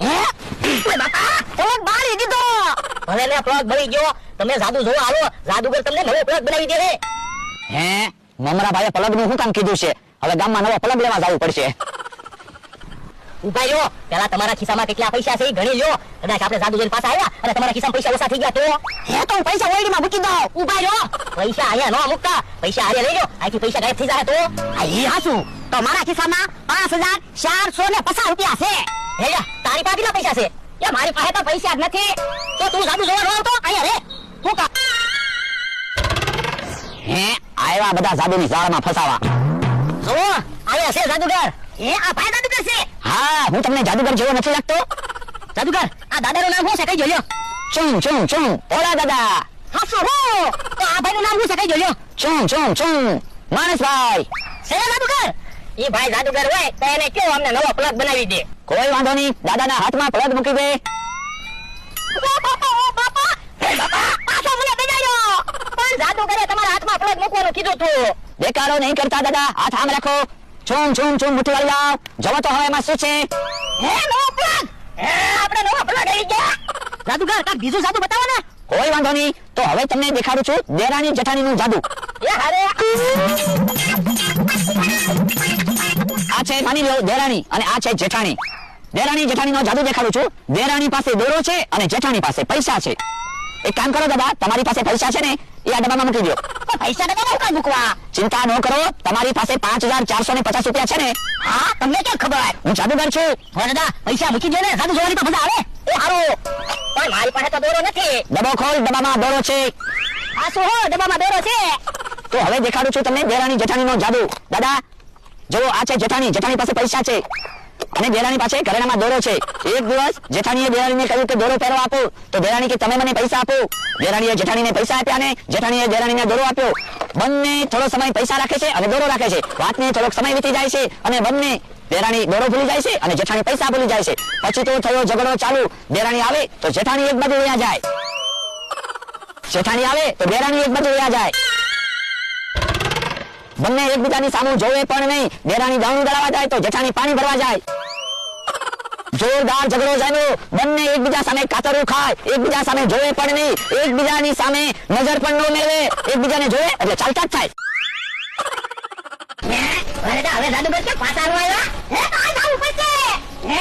હે બાપા પ્લગ બાળી દીધો. ભલે ને પ્લગ બળી ગયો, તમે જાદુ જોવા આવો, જાદુગર તમને નવો પ્લગ બનાવી દે. હે મમરા ભાઈએ પ્લગ નું શું કામ કીધું છે? હવે ગામમાં નવો પ્લગ લેવા જવું પડશે. ઉભા રહ્યો, પેલા તમારા ખિસ્સામાં કેટલા પૈસા છે એ ગણી લ્યો. કદાચ આપણે જાદુગર પાસે આવ્યા અને તમારા ખિસ્સામાં પૈસા ઓછા થઈ ગયા તો? હે તો હું પૈસા ઓયડીમાં મૂકી દઉં. ઉભા રહ્યો, પૈસા અહીંયા ન મૂકતા, પૈસા આરે લઈ લો, આથી પૈસા ગાયબ થઈ જાય તો? આ ઈ હાસુ તો મારા ખિસ્સામાં 5450 રૂપિયા છે. હે તારી પાસે કેટલા પૈસા છે? યા મારી પાસે તો પૈસા જ નથી. તો તું જાદુ જોવા ન આવતો? અહીંયા રે હું કા હે આવ્યા બધા જાદુની જાળમાં ફસાવા. જો અહીંયા છે જાદુગર. એ આ ભાઈ જાદુગર છે. હા હું તમને જાદુગર જેવો નથી લાગતો? જાદુગર આ દાદાનું નામ શું છે કઈ જોયો? ચું ચું ચું ઓલા દાદા. હાસો હો તો આ ભાઈનું નામ શું છે કઈ જોયો? ચું ચું ચું માનસભાઈ. છે જાદુગર. એ ભાઈ જાદુગર હોય તો એને કેવો અમને નવો પ્લગ બનાવી દે. કોઈ વાંધો નહીં, દાદાના હાથમાં પ્લગ મૂકી દે. બાપા પાછો મને બેજાયો. પણ જાદુગરે તમારા હાથમાં પ્લગ મૂકવાનું કીધું તું. દેખાડો નહીં કરતા દાદા, હાથ આમ રાખો. ચું ચું ચું મુઠ્ઠી વાળી લાવ. જવો તો હવે એમાં શું છે? હે નવો પ્લગ. હે આપણે નવો પ્લગ આવી ગયા. જાદુગર કાક બીજું જાદુ બતાવો ને. કોઈ વાંધો નહીં, તો હવે તમને દેખાડું છું દેરાણી જેઠાણીનું જાદુ. એ હારે આ છે માની લો દેરાણી અને આ છે જેઠાણી. દેરાણી જેઠાણીનો જાદુ દેખાડું છું. દેરાણી પાસે દોરો છે અને જેઠાણી પાસે પૈસા છે. એક કામ કરો દાદા, તમારી પાસે પૈસા છે ને એ આ ડબ્બામાં મૂકી દો. પૈસા ડબ્બામાં ઉકા મૂકવા? ચિંતા ન કરો, તમારી પાસે 5450 રૂપિયા છે ને? હા તમને કેમ ખબર? હું જાદુગર છું. હો દાદા પૈસા મૂકી દો ને, જાદુ જોવાની તો મજા આવે. એ હારું પણ મારી પાસે તો દોરો નથી. ડબ્બો ખોલ, ડબ્બામાં દોરો છે. આ શું હો ડબ્બામાં દોરો છે? તો હવે દેખાડું છું તમને દેરાણી જેઠાણીનો જાદુ. દાદા જો આ છે જેઠાણી, જેઠાણી પાસે પૈસા છે અને દેરાણી પાસે ઘરેણામાં દોરો છે. એક દિવસ જેઠાણીએ દેરાણીને કહ્યું કે દોરો પહેરો આપો, તો દેરાણી કે તમે મને પૈસા આપો. દેરાણીએ જેઠાણીને પૈસા આપ્યા ને જેઠાણીએ દેરાણીને દોરો આપ્યો. બંને થોડો સમય પૈસા રાખે છે અને દોરો રાખે છે. વાતને થોડોક સમય વીતી જાય છે અને બંને દેરાણી દોરો ભૂલી જાય છે અને જેઠાણી પૈસા ભૂલી જાય છે. પછી તો થયો ઝઘડો ચાલુ. દેરાણી આવે તો જેઠાણી એક બાજુ વયા જાય, જેઠાણી આવે તો દેરાણી એક બાજુ વયા જાય. બંને એકબીજાની સામે જોવે પણ નહીં. દેરાણી દાણું દળાવા જાય તો જેઠાણી પાણી ભરવા જાય. જોરદાર ઝઘડો જામ્યો. બંને એકબીજા સામે કાતરું ખાય, એકબીજા સામે જોવે પણ નહીં, એકબીજાની સામે નજર પણ ન મેળવે. એકબીજાને જોવે એટલે ચાલતા જ થાય. હવે જાદુગર કે પાછા આવ્યા? હે આ જાવું પડશે. હે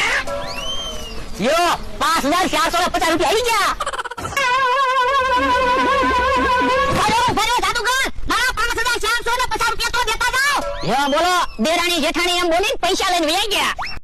યો 5450 રૂપિયા આવી ગયા. ભલે જાદુગર મારા 5450 રૂપિયા તો દેતા જાઓ. યો બોલો દેરાણી જેઠાણી એમ બોલીને પૈસા લઈને વહી ગયા.